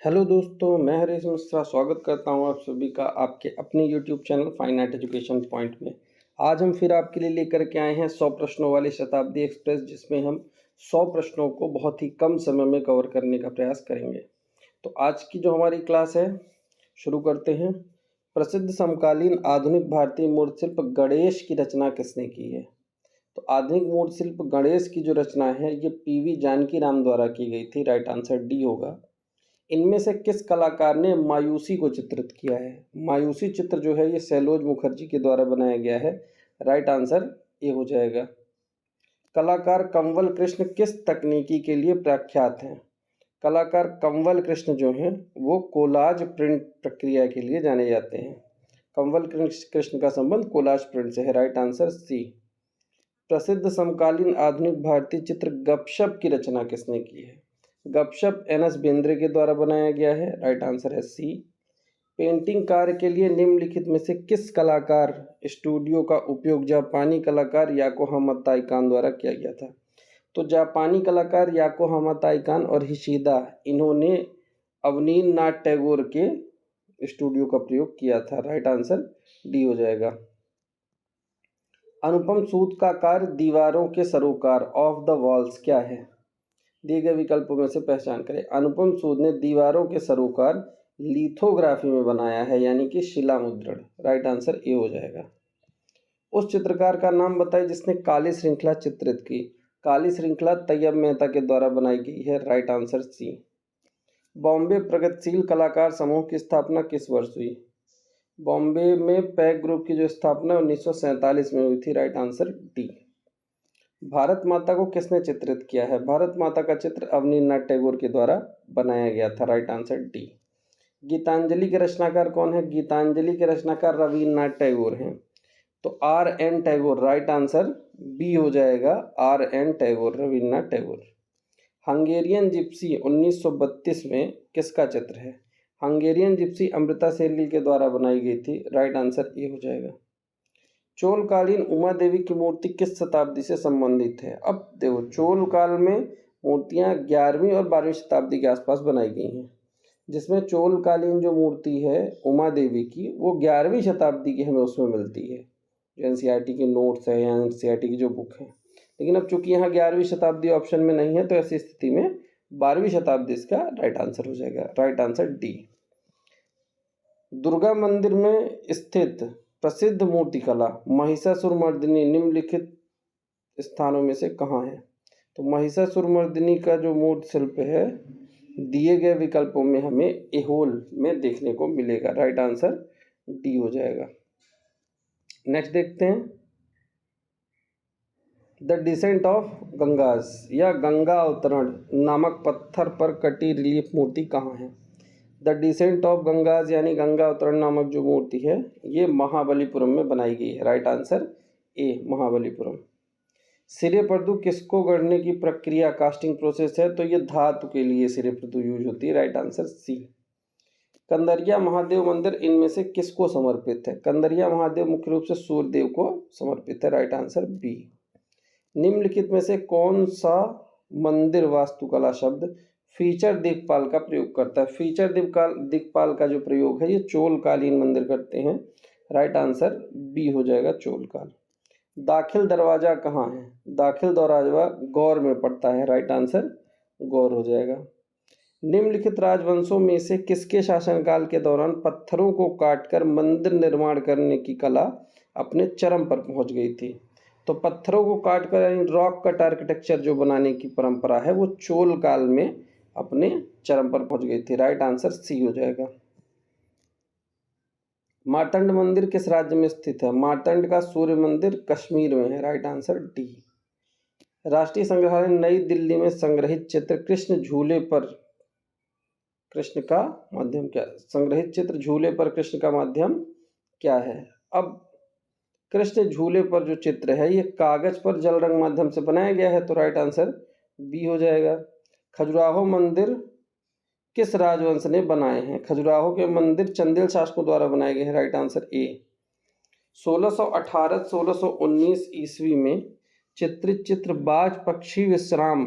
Hello दोस्तों, मैं हरीश मिश्रा स्वागत करता हूं आप सभी का आपके अपने YouTube channel fine art education point में। आज हम फिर आपके लिए लेकर के आए हैं 100 प्रश्नों वाली शताब्दी एक्सप्रेस, जिसमें हम 100 प्रश्नों को बहुत ही कम समय में कवर करने का प्रयास करेंगे। तो आज की जो हमारी क्लास है, शुरू करते हैं। प्रसिद्ध समकालीन आधुनिक भारतीय मूर्तिशिल्प गणेश की रचना किसने की है? तो आधुनिक मूर्तिशिल्प गणेश की जो रचना है, ये पीवी जानकी राम द्वारा की गई थी। राइट आंसर डी होगा। इनमें से किस कलाकार ने मायूसी को चित्रित किया है? मायूसी चित्र जो है, ये सैलोज मुखर्जी के द्वारा बनाया गया है। राइट आंसर ए हो जाएगा। कलाकार कंवल कृष्ण किस तकनीकी के लिए प्रख्यात हैं? कलाकार कंवल कृष्ण जो हैं, वो कोलाज प्रिंट प्रक्रिया के लिए जाने जाते हैं। कंवल कृष्ण का संबंध कोलाज प्रिंट से है। Right answer C. प्रसिद्ध समकालीन आधुनिक भारतीय चित्र गपशप की रचना किसने की है? गपशप एन एस बेंद्रे के द्वारा बनाया गया है। राइट आंसर है सी। पेंटिंग कार्य के लिए निम्नलिखित में से किस कलाकार स्टूडियो का उपयोग जापानी कलाकार याकोहामा ताइकान द्वारा किया गया था? तो जापानी कलाकार याकोहामा ताइकान और हिशिदा, इन्होंने अवनींद्रनाथ टैगोर के स्टूडियो का प्रयोग किया था। राइट आंसर डी हो जाएगा। अनुपम सूद का कार्य दीवारों के सरोकार ऑफ द वॉल्स क्या है? दिए गए विकल्पों में से पहचान करें। अनुपम सूद ने दीवारों के सरोकार लिथोग्राफी में बनाया है, यानी कि शिला मुद्रण। राइट आंसर ए हो जाएगा। उस चित्रकार का नाम बताइए जिसने काली श्रृंखला चित्रित की। काली श्रृंखला तैयब मेहता के द्वारा बनाई गई है। राइट आंसर सी। बॉम्बे प्रगतिशील कलाकार समूह की स्थापना किस वर्ष हुई? बॉम्बे में पैक ग्रुप की जो स्थापना 1947 में हुई थी। Right answer D. भारत माता को किसने चित्रित किया है? भारत माता का चित्र अवनींद्रनाथ टैगोर के द्वारा बनाया गया था। Right answer D. गीतांजलि के रचनाकार कौन है? गीतांजलि के रचनाकार रविन्द्रनाथ टैगोर हैं। तो R N Tagore. Right answer B हो जाएगा, R N Tagore, Rabindranath Tagore. Hungarian gypsy 1932 में किसका चित्र है? हंगेरियन जिप्सी अमृता शेरगिल के द्वारा बनाई गई थी। राइट आंसर ए हो जाएगा। चोलकालीन उमा देवी की मूर्ति किस शताब्दी से संबंधित है? अब देखो, चोल काल में मूर्तियां 11वीं और 12वीं शताब्दी के आसपास बनाई गई हैं, जिसमें चोलकालीन जो मूर्ति है उमा देवी की, वो 11वीं शताब्दी की हमें उसमें मिलती है। जो एनसीईआरटी के नोट्स है या एनसीईआरटी की जो बुक है। लेकिन अब चूंकि यहाँ 11वीं शताब्दी ऑप्शन में नहीं है, तो ऐसी स्थिति में 12वीं शताब्दी इसका राइट आंसर हो जाएगा। Right answer D. दुर्गा मंदिर में स्थित प्रसिद्ध मूर्तिकला महिषासुरमर्दिनी निम्नलिखित स्थानों में से कहाँ है? तो महिषासुरमर्दिनी का जो मूर्ति शिल्प है, दिए गए विकल्पों में हमें एहोल में देखने को मिलेगा। राइट आंसर डी हो जाएगा। नेक्स्ट देखते हैं। द डिसेंट ऑफ गंगास या गंगा अवतरण नामक पत्थर पर कटी रिलीफ मूर्ति कहाँ है? द डिसेंट ऑफ गंगाज यानी गंगा अवतरण नामक जो मूर्ति है, ये महाबलीपुरम में बनाई गई है। Right answer A, Mahabalipuram. सिरे पर्दू किसको गढ़ने की प्रक्रिया कास्टिंग प्रोसेस है? तो ये धातु के लिए सिरे पर्दू यूज होती है। Right answer C. Kandariya Mahadeva मंदिर इनमें से किसको समर्पित है? कंदरिया महादेव मुख्य रूप से सूर्यदेव को समर्पित है। Right answer B. निम्नलिखित में से कौन सा मंदिर वास्तुकला शब्द फीचर दिक्पाल का प्रयोग करता है? फीचर दिक्पाल का जो प्रयोग है, ये चोलकालीन मंदिर करते हैं। राइट आंसर बी हो जाएगा, चोलकाल। दाखिल दरवाजा कहाँ है? दाखिल दरवाजा गौर में पड़ता है। राइट आंसर गौर हो जाएगा। निम्नलिखित राजवंशों में से किसके शासनकाल के दौरान पत्थरों को काटकर मंदिर निर्माण करने की कला अपने चरम पर पहुंच गई थी? तो पत्थरों को काटकर यानी रॉक कट आर्किटेक्चर जो बनाने की परंपरा है, वो चोल काल में अपने चरम पर पहुंच गई थी। राइट आंसर सी हो जाएगा। मार्तंड मंदिर किस राज्य में स्थित है? मार्तंड का सूर्य मंदिर कश्मीर में है। Right answer D. राष्ट्रीय संग्रहालय नई दिल्ली में संग्रहित चित्र कृष्ण झूले पर कृष्ण का माध्यम क्या? संग्रहित चित्र झूले पर कृष्ण का माध्यम क्या है? अब कृष्ण झूले पर जो चित्र है, ये कागज पर जल रंग माध्यम से बनाया गया है। तो राइट आंसर बी हो जाएगा। खजुराहो मंदिर किस राजवंश ने बनाए हैं? खजुराहो के मंदिर चंदेल शासकों द्वारा बनाए गए हैं। Right answer A. 1618-1619 ईस्वी में चित्रित चित्र बाज पक्षी विश्राम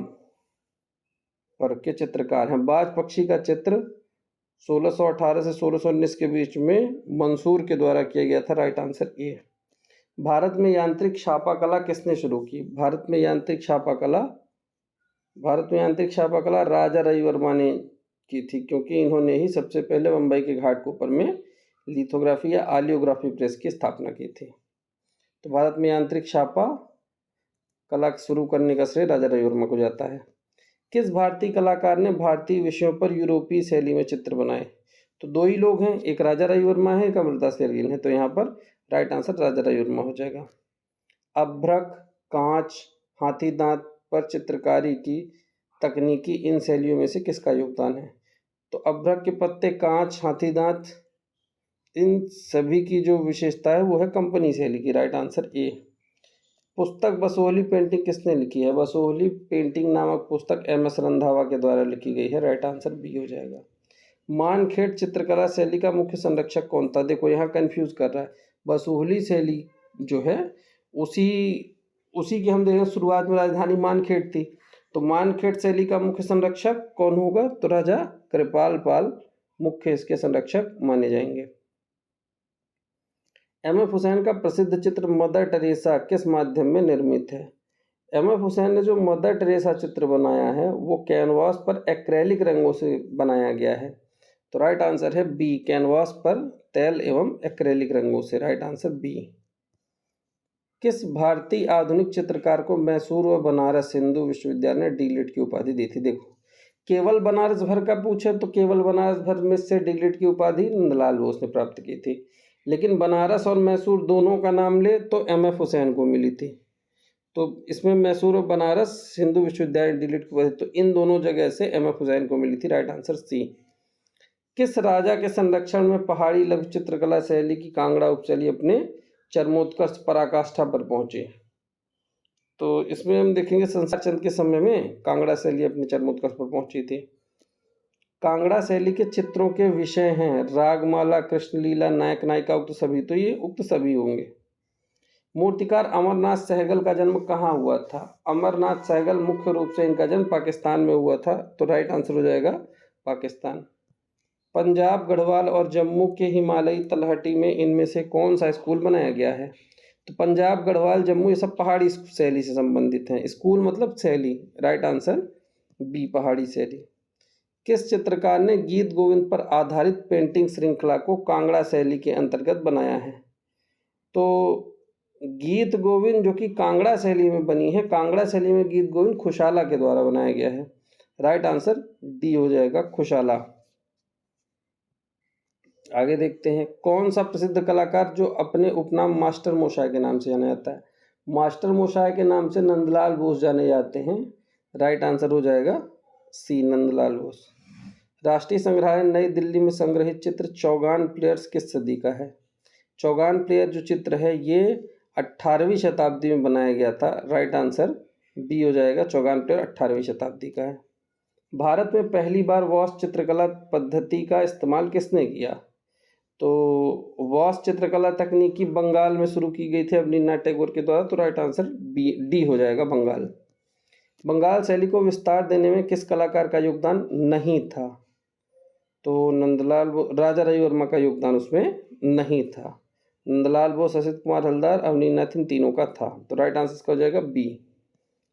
पर के चित्रकार हैं। बाज पक्षी का चित्र 1618 से 1619 के बीच में मंसूर के द्वारा किया गया था। Right answer A. भारत में यांत्रिक छापा कला किसने शुरू की? भारत में यांत्रिक छापा कला राजा रविवर्मा ने की थी, क्योंकि इन्होंने ही सबसे पहले मुंबई के घाटकोपर में लिथोग्राफी या आलियोग्राफी प्रेस की स्थापना की थी। तो भारत में यांत्रिक छापा कला शुरू करने का श्रेय राजा रविवर्मा को जाता है। किस भारतीय कलाकार ने भारतीय विषयों पर यूरोपीय शैली में चित्र बनाए? तो दो ही लोग हैं, एक राजा रविवर्मा है, एक अमृता शेरगिल है। तो यहाँ पर राइट आंसर राजा रविवर्मा हो जाएगा। अभ्रक, कांच, हाथी दांत पर चित्रकारी की तकनीकी इन शैलियों में से किसका योगदान है? तो अभ्रक के पत्ते, कांच, हाथी दांत, इन सभी की जो विशेषता है वो है कंपनी शैली की। Right answer A. पुस्तक बसोहली पेंटिंग किसने लिखी है? बसोहली पेंटिंग नामक पुस्तक एम.एस. रंधावा के द्वारा लिखी गई है। राइट आंसर बी हो जाएगा। मानखेड़ चित्रकला शैली का मुख्य संरक्षक कौन था? देखो यहाँ कंफ्यूज कर रहा है। बसोहली शैली जो है उसी की हम देखें शुरुआत में राजधानी मानखेड़ थी। तो मानखेड़ शैली का मुख्य संरक्षक कौन होगा? तो राजा कृपाल पाल मुख्य इसके संरक्षक माने जाएंगे। एम.एफ. हुसैन का प्रसिद्ध चित्र मदर टेरेसा किस माध्यम में निर्मित है? एम.एफ. हुसैन ने जो मदर टेरेसा चित्र बनाया है वो कैनवास पर एक्रेलिक रंगों से बनाया गया है। तो राइट आंसर है बी, कैनवास पर तेल एवं एक्रेलिक रंगों से। Right answer B. किस भारतीय आधुनिक चित्रकार को मैसूर व बनारस हिंदू विश्वविद्यालय ने डी.लिट की उपाधि दी थी? देखो, केवल बनारस भर का पूछे तो केवल बनारस भर में से डी.लिट की उपाधि नंदलाल बोस ने प्राप्त की थी, लेकिन बनारस और मैसूर दोनों का नाम ले तो एम.एफ. हुसैन को मिली थी। तो इसमें मैसूर और बनारस हिंदू विश्वविद्यालय डी.लिट की उपाधि, तो इन दोनों जगह से एम.एफ. हुसैन को मिली थी। Right answer C. किस राजा के संरक्षण में पहाड़ी लघु चित्रकला शैली की कांगड़ा उपशैली अपने चरमोत्कर्ष पराकाष्ठा पर पहुंची? तो इसमें हम देखेंगे संसार चंद के समय में कांगड़ा शैली अपने चरमोत्कर्ष पर पहुंची थी। कांगड़ा शैली के चित्रों के विषय हैं रागमाला, कृष्णलीला, नायक नायिका, उक्त सभी। तो ये उक्त सभी होंगे। मूर्तिकार अमरनाथ सहगल का जन्म कहाँ हुआ था? अमरनाथ सहगल मुख्य रूप से इनका जन्म पाकिस्तान में हुआ था। तो राइट आंसर हो जाएगा पाकिस्तान। पंजाब, गढ़वाल और जम्मू के हिमालयी तलहटी में इनमें से कौन सा स्कूल बनाया गया है? तो पंजाब, गढ़वाल, जम्मू ये सब पहाड़ी शैली से संबंधित हैं। स्कूल मतलब शैली। राइट आंसर बी, पहाड़ी शैली। किस चित्रकार ने गीत गोविंद पर आधारित पेंटिंग श्रृंखला को कांगड़ा शैली के अंतर्गत बनाया है? तो गीत गोविंद जो कि कांगड़ा शैली में बनी है, कांगड़ा शैली में गीत गोविंद खुशाला के द्वारा बनाया गया है। राइट आंसर डी हो जाएगा, खुशाला। आगे देखते हैं, कौन सा प्रसिद्ध कलाकार जो अपने उपनाम मास्टर मोशाय के नाम से जाना जाता है? मास्टर मोशाय के नाम से नंदलाल बोस जाने जाते हैं। राइट आंसर हो जाएगा सी, नंदलाल बोस। राष्ट्रीय संग्रहालय नई दिल्ली में संग्रहित चित्र चौगान प्लेयर्स किस सदी का है? चौगान प्लेयर जो चित्र है ये 18वीं शताब्दी में बनाया गया था। राइट आंसर बी हो जाएगा, चौगान प्लेयर 18वीं शताब्दी का है। भारत में पहली बार वॉश चित्रकला पद्धति का इस्तेमाल किसने किया? तो वॉश चित्रकला तकनीकी बंगाल में शुरू की गई थी अवनींद्रनाथ टैगोर के द्वारा। तो राइट आंसर बी, डी हो जाएगा, बंगाल। बंगाल शैली को विस्तार देने में किस कलाकार का योगदान नहीं था? तो राजा रविवर्मा का योगदान उसमें नहीं था। नंदलाल बोस, असित कुमार हल्दार, अवनींद्रनाथ, इन तीनों का था। तो राइट आंसर इसका हो जाएगा बी,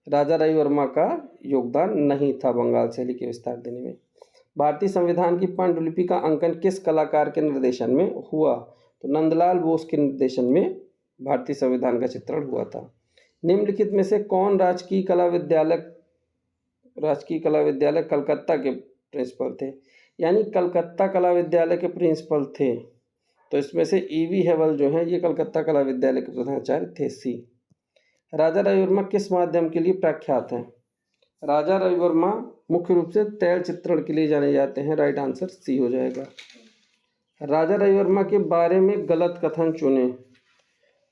राजा रविवर्मा का योगदान नहीं था बंगाल शैली के विस्तार देने में। भारतीय संविधान की पांडुलिपि का अंकन किस कलाकार के निर्देशन में हुआ? तो नंदलाल बोस के निर्देशन में भारतीय संविधान का चित्रण हुआ था। निम्नलिखित में से कौन राजकीय कला विद्यालय कलकत्ता के प्रिंसिपल थे? यानी कलकत्ता कला विद्यालय के प्रिंसिपल थे। तो इसमें से E.V. हेवल जो हैं ये कलकत्ता कला विद्यालय के प्रधानाचार्य थे। सी। राजा रविवर्मा किस माध्यम के लिए प्रख्यात हैं? राजा रविवर्मा मुख्य रूप से तैल चित्रण के लिए जाने जाते हैं। राइट आंसर सी हो जाएगा। राजा रविवर्मा के बारे में गलत कथन चुने।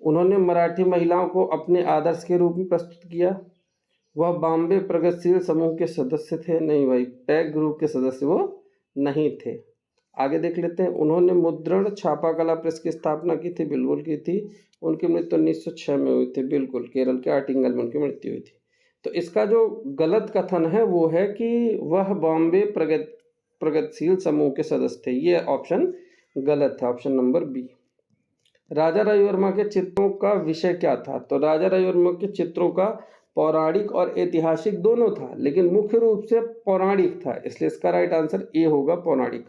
उन्होंने मराठी महिलाओं को अपने आदर्श के रूप में प्रस्तुत किया। वह बॉम्बे प्रगतिशील समूह के सदस्य थे। नहीं भाई, पैक ग्रुप के सदस्य वो नहीं थे। आगे देख लेते हैं, उन्होंने मुद्रण छापा कला प्रेस की स्थापना की थी। बिल्कुल की थी। उनकी मृत्यु 1906 में हुई थी। बिल्कुल, केरल के आटिंगल में उनकी मृत्यु हुई थी। तो इसका जो गलत कथन है वो है कि वह बॉम्बे प्रगतिशील समूह के सदस्य थे। ये ऑप्शन गलत है, ऑप्शन नंबर बी। राजा रविवर्मा के चित्रों का विषय क्या था? तो राजा रविवर्मा के चित्रों का पौराणिक और ऐतिहासिक दोनों था, लेकिन मुख्य रूप से पौराणिक था, इसलिए इसका राइट आंसर ए होगा, पौराणिक।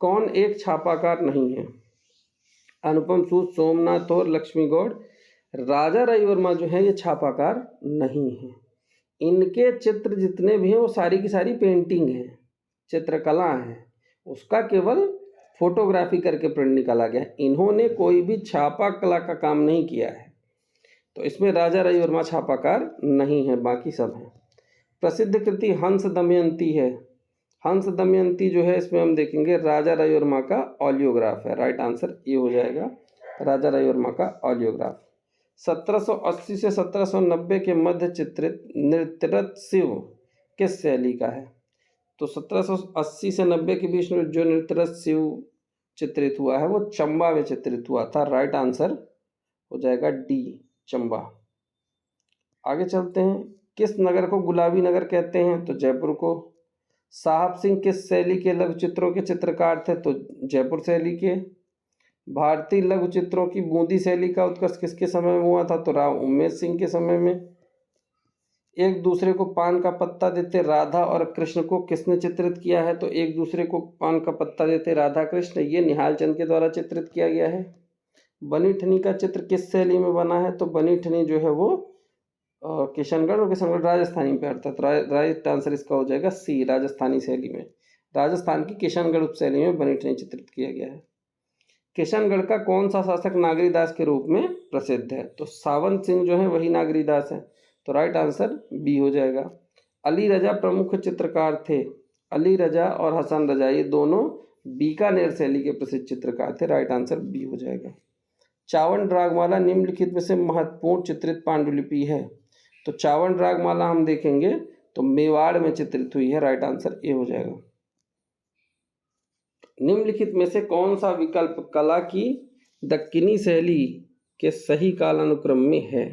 कौन एक छापाकार नहीं है? अनुपम सूद, सोमनाथ और लक्ष्मी गौड़। राजा रविवर्मा जो है ये छापाकार नहीं है। इनके चित्र जितने भी हैं वो सारी की सारी पेंटिंग हैं, चित्रकला है, उसका केवल फोटोग्राफी करके प्रिंट निकाला गया है। इन्होंने कोई भी छापा कला का काम नहीं किया है, तो इसमें राजा रविवर्मा छापाकार नहीं है, बाकी सब हैं। प्रसिद्ध कृति हंस दमयंती है। हंस दमयंती जो है इसमें हम देखेंगे राजा रविवर्मा का ऑलियोग्राफ है, राइट आंसर ये हो जाएगा, राजा रविवर्मा का ऑलियोग्राफ। 1780 से 1790 के मध्य चित्रित नृत्यरत शिव किस शैली का है? तो 1780 से 90 के बीच में जो नृत्यरत शिव चित्रित हुआ है वो चंबा में चित्रित हुआ था, राइट आंसर हो जाएगा डी, चंबा। आगे चलते हैं। किस नगर को गुलाबी नगर कहते हैं? तो जयपुर को। साहब सिंह किस शैली के लघु चित्रों के चित्रकार थे? तो जयपुर शैली के। भारतीय लघु चित्रों की बूंदी शैली का उत्कर्ष किसके समय में हुआ था? तो राव उमेश सिंह के समय में। एक दूसरे को पान का पत्ता देते राधा और कृष्ण को किसने चित्रित किया है? तो एक दूसरे को पान का पत्ता देते राधा कृष्ण, ये निहाल चंद के द्वारा चित्रित किया गया है। बनी ठनी का चित्र किस शैली में बना है? तो बनी ठनी जो है वो किशनगढ़, और किशनगढ़ राजस्थानी पे आता है, तो राइट आंसर इसका हो जाएगा सी, राजस्थानी शैली में। राजस्थान की किशनगढ़ उपशैली में बनी ठनी चित्रित किया गया है। किशनगढ़ का कौन सा शासक नागरीदास के रूप में प्रसिद्ध है? तो सावंत सिंह जो है वही नागरीदास है, तो राइट आंसर बी हो जाएगा। अली रजा प्रमुख चित्रकार थे। अली रजा और हसन रजा ये दोनों बीकानेर शैली के प्रसिद्ध चित्रकार थे, राइट आंसर बी हो जाएगा। चावन रागमाला निम्नलिखित में से महत्वपूर्ण चित्रित पांडुलिपि है। तो चावन रागमाला हम देखेंगे तो मेवाड़ में चित्रित हुई है, राइट आंसर ए हो जाएगा। निम्नलिखित में से कौन सा विकल्प कला की दक्कनी शैली के सही कालानुक्रम में है?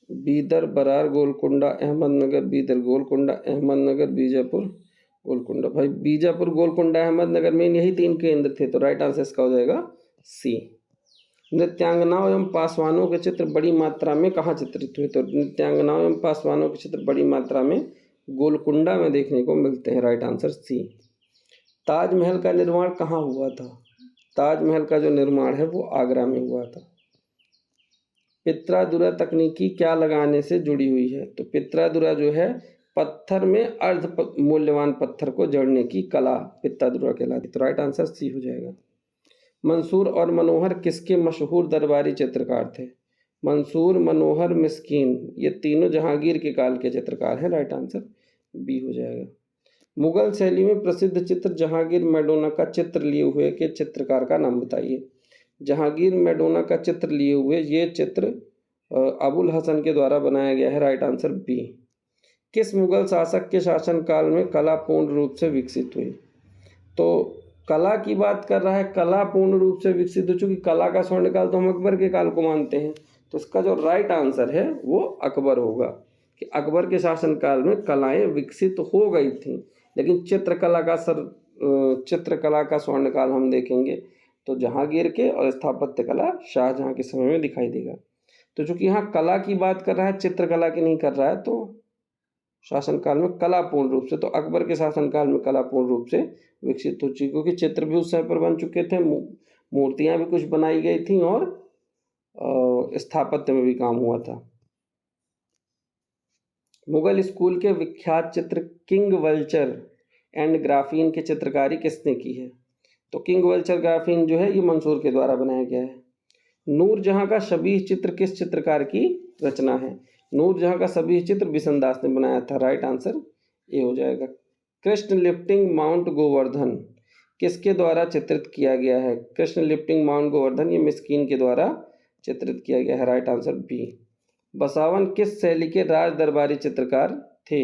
बीदर, बरार, गोलकुंडा, अहमदनगर, बीदर, गोलकुंडा, अहमदनगर, बीजापुर, गोलकुंडा। भाई बीजापुर, गोलकुंडा, अहमदनगर में यही 3 केंद्र थे, तो राइट आंसर इसका हो जाएगा सी। नृत्यांगनाओं एवं पासवानों के चित्र बड़ी मात्रा में कहाँ चित्रित हुए? तो नृत्यांगनाओं एवं पासवानों के चित्र बड़ी मात्रा में गोलकुंडा में देखने को मिलते हैं, राइट आंसर सी। ताजमहल का निर्माण कहाँ हुआ था? ताजमहल का जो निर्माण है वो आगरा में हुआ था। पित्रादुरा तकनीकी क्या लगाने से जुड़ी हुई है? तो पित्रादुरा जो है पत्थर में अर्ध मूल्यवान पत्थर को जड़ने की कला पित्रादुरा कहलाती, तो राइट आंसर सी हो जाएगा। मंसूर और मनोहर किसके मशहूर दरबारी चित्रकार थे? मंसूर, मनोहर, मिस्कीन ये तीनों जहांगीर के काल के चित्रकार हैं, राइट आंसर बी हो जाएगा। मुगल शैली में प्रसिद्ध चित्र जहांगीर मैडोना का चित्र लिए हुए के चित्रकार का नाम बताइए। जहांगीर मैडोना का चित्र लिए हुए ये चित्र अबुल हसन के द्वारा बनाया गया है, राइट आंसर बी। किस मुगल शासक के शासनकाल में कला पूर्ण रूप से विकसित हुई? तो कला की बात कर रहा है, कला पूर्ण रूप से विकसित हो चुकी। कला का स्वर्णकाल तो हम अकबर के काल को मानते हैं, तो इसका जो राइट आंसर है वो अकबर होगा, कि अकबर के शासनकाल में कलाएं विकसित हो गई थीं। लेकिन चित्रकला का स्वर्णकाल हम देखेंगे तो जहांगीर के, और स्थापत्य कला शाहजहां के समय में दिखाई देगा। तो चूंकि यहाँ कला की बात कर रहा है, चित्रकला की नहीं कर रहा है, तो शासनकाल में कला पूर्ण रूप से, तो अकबर के शासनकाल में कला पूर्ण रूप से विकसित हो चुकी, क्योंकि चित्र भी उस समय पर बन चुके थे, मूर्तियां भी कुछ बनाई गई थी और स्थापत्य में भी काम हुआ था। मुगल स्कूल के विख्यात चित्र किंग वल्चर एंड ग्राफीन की चित्रकारी किसने की है? तो किंग वल्चर ग्राफीन जो है ये मंसूर के द्वारा बनाया गया है। नूरजहां का शबीह चित्र किस चित्रकार की रचना है? नूरजहां का शबीह चित्र बिशनदास ने बनाया था, राइट आंसर ए हो जाएगा। कृष्ण लिफ्टिंग माउंट गोवर्धन किसके द्वारा चित्रित किया गया है? कृष्ण लिफ्टिंग माउंट गोवर्धन ये मिस्कीन के द्वारा चित्रित किया गया है, राइट आंसर बी। बसावन किस शैली के राज दरबारी चित्रकार थे?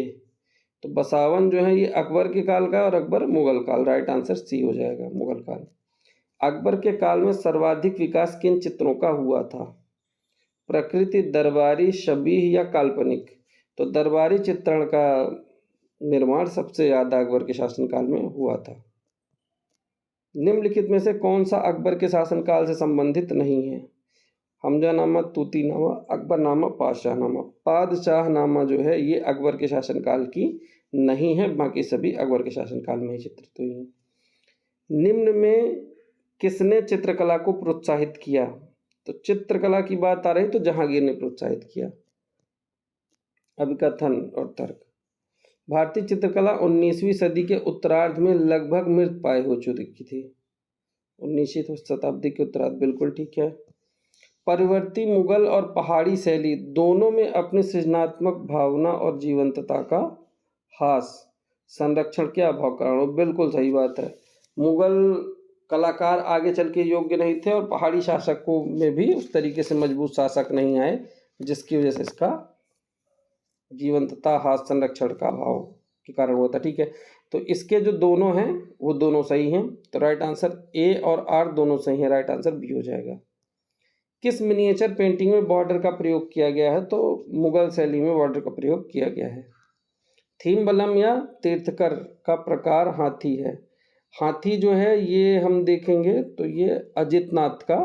तो बसावन जो है ये अकबर के काल का और अकबर मुगल काल, राइट आंसर सी हो जाएगा, मुगल काल। अकबर के काल में सर्वाधिक विकास किन चित्रों का हुआ था? प्रकृति, दरबारी, शबीह या काल्पनिक? तो दरबारी चित्रण का निर्माण सबसे ज़्यादा अकबर के शासनकाल में हुआ था। निम्नलिखित में से कौन सा अकबर के शासनकाल से संबंधित नहीं है? हमजानामा, तूतीनामा, अकबरनामा, पातशाहनामा। पातशाहनामा जो है ये अकबर के शासनकाल की नहीं है, बाकी सभी अकबर के शासनकाल में ही चित्रित हुई हैं। निम्न में किसने चित्रकला को प्रोत्साहित किया? तो चित्रकला की बात आ रही तो जहांगीर ने प्रोत्साहित किया। अभिकथन और तर्क। भारतीय चित्रकला 19वीं सदी के उत्तरार्ध में लगभग मृत पाई हो चुकी थी। 19वीं शताब्दी के उत्तरार्ध, बिल्कुल ठीक है। परिवर्ती मुगल और पहाड़ी शैली दोनों में अपनी सृजनात्मक भावना और जीवंतता का हास संरक्षण के अभाव कारण, बिल्कुल सही बात है। मुगल कलाकार आगे चल के योग्य नहीं थे और पहाड़ी शासकों में भी उस तरीके से मजबूत शासक नहीं आए, जिसकी वजह से इसका जीवंतता हास संरक्षण का अभाव के कारण हुआ था। ठीक है, तो इसके जो दोनों हैं वो दोनों सही हैं, तो राइट आंसर ए और आर दोनों सही है, राइट आंसर बी हो जाएगा। किस मिनिएचर पेंटिंग में बॉर्डर का प्रयोग किया गया है? तो मुगल शैली में बॉर्डर का प्रयोग किया गया है। थीम बलम या तीर्थकर का प्रकार हाथी है। हाथी जो है ये हम देखेंगे तो ये अजितनाथ का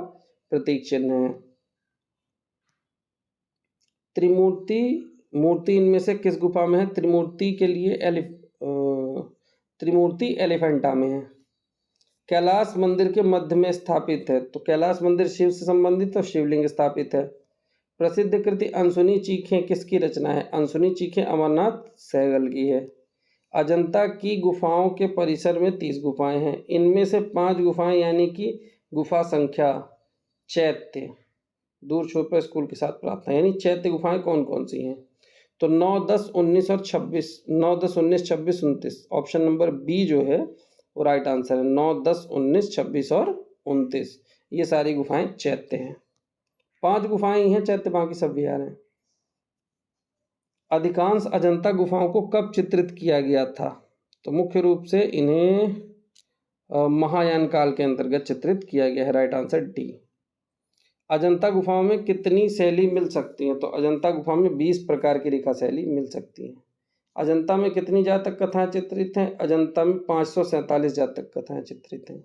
प्रतीक चिन्ह है। त्रिमूर्ति मूर्ति इनमें से किस गुफा में है? त्रिमूर्ति के लिए त्रिमूर्ति एलिफेंटा में है। कैलाश मंदिर के मध्य में स्थापित है, तो कैलाश मंदिर शिव से संबंधित और शिवलिंग स्थापित है। प्रसिद्ध कृति अनसुनी चीखें किसकी रचना है? अनसुनी चीखें अमरनाथ सहगल की है। अजंता की गुफाओं के परिसर में 30 गुफाएं हैं, इनमें से 5 गुफाएं यानी कि गुफा संख्या चैत्य, दूर छोर पर स्कूल के साथ प्रार्थना, यानी चैत्य गुफाएं कौन कौन सी हैं? तो 9, 10, 19 और 26, 9, 10, 19, 26, 29, ऑप्शन नंबर बी जो है वो राइट आंसर है। 9, 10, 19, 26 और 29 ये सारी गुफाएं चैत्य हैं। 5 गुफाएं ही हैं चैत्य, बाकी सब बिहार हैं। अधिकांश अजंता गुफाओं को कब चित्रित किया गया था? तो मुख्य रूप से इन्हें महायान काल के अंतर्गत चित्रित किया गया है, राइट आंसर डी। अजंता गुफाओं में कितनी शैली मिल सकती है? तो अजंता गुफा में 20 प्रकार की रेखा शैली मिल सकती है। अजंता में कितनी जातक कथाएं चित्रित हैं? अजंता में 547 जातक कथाएं चित्रित हैं।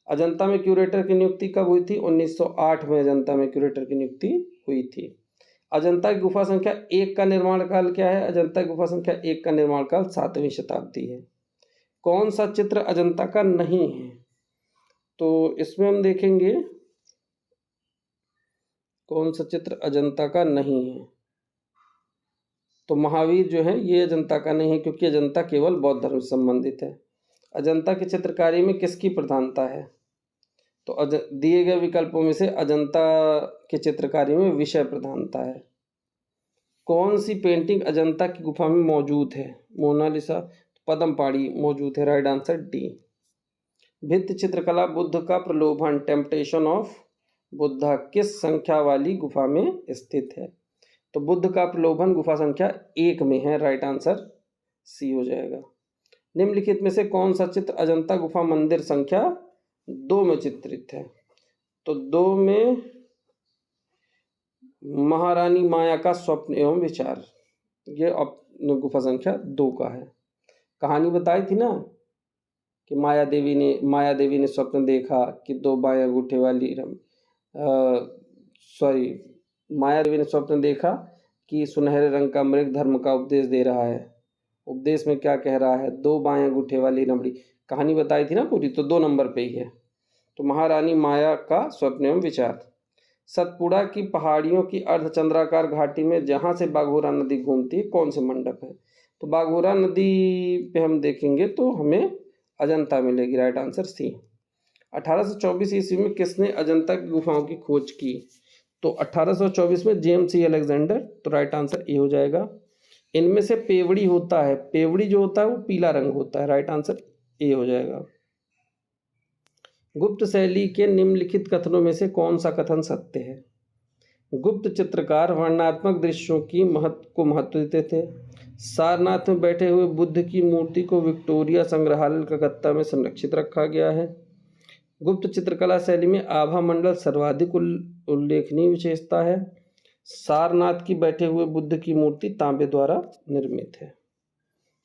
अजंता में क्यूरेटर की नियुक्ति कब हुई थी? 1908 में अजंता में क्यूरेटर की नियुक्ति हुई थी। अजंता की गुफा संख्या 1 का निर्माण काल क्या है? अजंता की गुफा संख्या 1 का निर्माण काल 7वीं शताब्दी है। कौन सा चित्र अजंता का नहीं है? तो इसमें हम देखेंगे कौन सा चित्र अजंता का नहीं है। तो महावीर जो है ये अजंता का नहीं है, क्योंकि अजंता केवल बौद्ध धर्म से संबंधित है। अजंता की चित्रकारी में किसकी प्रधानता है? तो दिए गए विकल्पों में से अजंता की चित्रकारी में विषय प्रधानता है। कौन सी पेंटिंग अजंता की गुफा में मौजूद है? मोनालिसा, पद्मपाड़ी मौजूद है, राइट आंसर डी। भित्ति चित्रकला बुद्ध का प्रलोभन, टेम्पटेशन ऑफ बुद्धा किस संख्या वाली गुफा में स्थित है? तो बुद्ध का प्रलोभन गुफा संख्या 1 में है, राइट आंसर सी हो जाएगा। निम्नलिखित में से कौन सा चित्र अजंता गुफा मंदिर संख्या 2 में चित्रित है? तो 2 में महारानी माया का स्वप्न एवं विचार, ये गुफा संख्या 2 का है। कहानी बताई थी ना कि माया देवी ने स्वप्न देखा कि 2 बाएं अंगूठे वाली माया देवी ने स्वप्न देखा कि सुनहरे रंग का मृग धर्म का उपदेश दे रहा है। उपदेश में क्या कह रहा है? 2 बाएं अंगूठे वाली रमणी, कहानी बताई थी ना पूरी, तो 2 नंबर पे ही है। तो महारानी माया का स्वप्न एवं विचार। सतपुड़ा की पहाड़ियों की अर्धचंद्राकार घाटी में जहाँ से बाघोरा नदी घूमती है कौन से मंडप है? तो बाघोरा नदी पे हम देखेंगे तो हमें अजंता मिलेगी, राइट आंसर सी। 1824 ईस्वी में किसने अजंता की गुफाओं की खोज की? तो 1824 में जेम्स ई अलेक्जेंडर, तो राइट आंसर ए हो जाएगा। इनमें से पेवड़ी होता है, पेवड़ी जो होता है वो पीला रंग होता है, राइट आंसर ए हो जाएगा। गुप्त शैली के निम्नलिखित कथनों में से कौन सा कथन सत्य है? गुप्त चित्रकार वर्णनात्मक दृश्यों की महत्व देते थे। सारनाथ में बैठे हुए बुद्ध की मूर्ति को विक्टोरिया संग्रहालय कलकत्ता में संरक्षित रखा गया है। गुप्त चित्रकला शैली में आभा मंडल सर्वाधिक उल्लेखनीय विशेषता है। सारनाथ की बैठे हुए बुद्ध की मूर्ति तांबे द्वारा निर्मित है।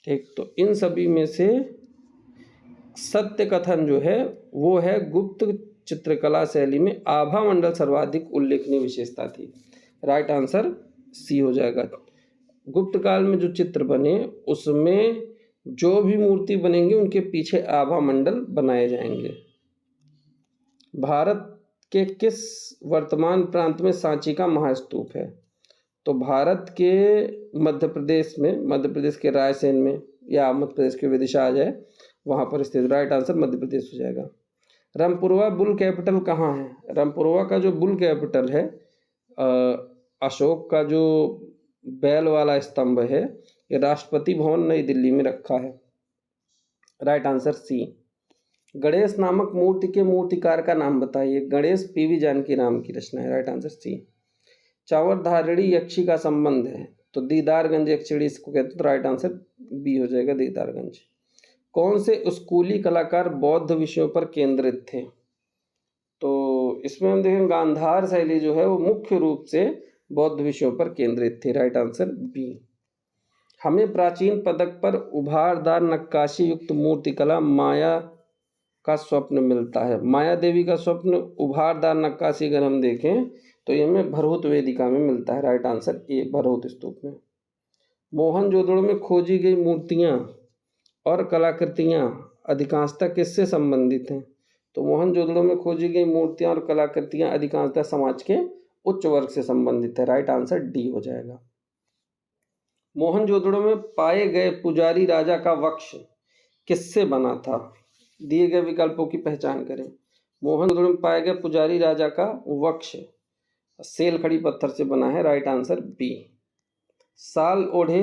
ठीक, तो इन सभी में से सत्य कथन जो है वो है गुप्त चित्रकला शैली में आभा मंडल सर्वाधिक उल्लेखनीय विशेषता थी। राइट आंसर सी हो जाएगा। गुप्त काल में जो चित्र बने उसमें जो भी मूर्ति बनेंगे उनके पीछे आभा मंडल बनाए जाएंगे। भारत के किस वर्तमान प्रांत में सांची का महास्तूप है? तो भारत के मध्य प्रदेश में, मध्य प्रदेश के रायसेन में या मध्य प्रदेश के विदिशा आ जाए वहाँ पर स्थित। राइट आंसर मध्य प्रदेश हो जाएगा। रामपुरवा बुल कैपिटल कहाँ है? रामपुरवा का जो बुल कैपिटल है, अशोक का जो बैल वाला स्तंभ है, ये राष्ट्रपति भवन नई दिल्ली में रखा है। राइट आंसर सी। गणेश नामक मूर्ति के मूर्तिकार का नाम बताइए। गणेश पीवी जानकी राम की रचना है। राइट आंसर सी। चावरधारिणी यक्षी का संबंध है तो दीदारगंज यक्षिणी इसको कहते हैं। तो राइट आंसर बी हो जाएगा, दीदारगंज। कौन से स्कूली कलाकार बौद्ध विषयों पर केंद्रित थे? तो इसमें हम देखें गांधार शैली जो है वो मुख्य रूप से बौद्ध विषयों पर केंद्रित थी। Right answer B. हमें प्राचीन पदक पर उभारदार नक्काशी युक्त मूर्तिकला माया का स्वप्न मिलता है। माया देवी का स्वप्न उभारदार नक्काशी अगर हम देखें तो ये हमें भरहुत वेदिका में मिलता है। राइट आंसर ए, भरहुत स्तूप में। मोहनजोदड़ो में खोजी गई मूर्तियाँ और कलाकृतियाँ अधिकांशतः किससे संबंधित हैं? तो मोहनजोदड़ो में खोजी गई मूर्तियाँ और कलाकृतियाँ अधिकांशतः समाज के उच्च वर्ग से संबंधित है। राइट आंसर डी हो जाएगा। मोहनजोदड़ो में पाए गए पुजारी राजा का वक्ष किससे बना था? दिए गए विकल्पों की पहचान करें। मोहनजोदड़ो में पाए गए पुजारी राजा का वक्ष सेल खड़ी पत्थर से बना है। Right answer B. साल ओढ़े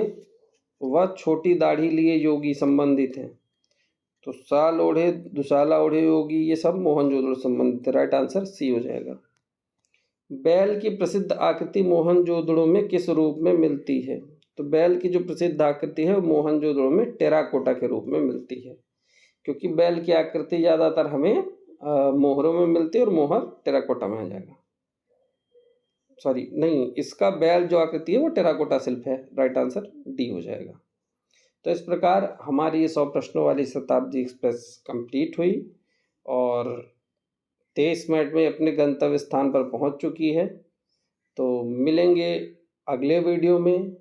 व छोटी दाढ़ी लिए योगी संबंधित हैं। तो साल ओढ़े, दुशाला ओढ़े योगी, ये सब मोहनजोदड़ो संबंधित है। राइट आंसर सी हो जाएगा। बैल की प्रसिद्ध आकृति मोहनजोदड़ो में किस रूप में मिलती है? तो बैल की जो प्रसिद्ध आकृति है वो मोहनजोदड़ो में टेराकोटा के रूप में मिलती है, क्योंकि बैल की आकृति ज़्यादातर हमें मोहरों में मिलती है और मोहर टेराकोटा में आ जाएगा। सॉरी नहीं, इसका बैल जो आकृति है वो टेराकोटा शिल्प है। राइट आंसर डी हो जाएगा। तो इस प्रकार हमारी ये 100 प्रश्नों वाली शताब्दी एक्सप्रेस कंप्लीट हुई और 23 मिनट में अपने गंतव्य स्थान पर पहुंच चुकी है। तो मिलेंगे अगले वीडियो में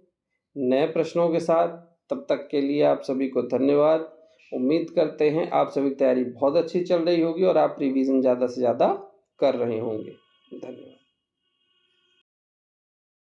नए प्रश्नों के साथ। तब तक के लिए आप सभी को धन्यवाद। उम्मीद करते हैं आप सभी की तैयारी बहुत अच्छी चल रही होगी और आप रिवीजन ज़्यादा से ज़्यादा कर रहे होंगे। धन्यवाद।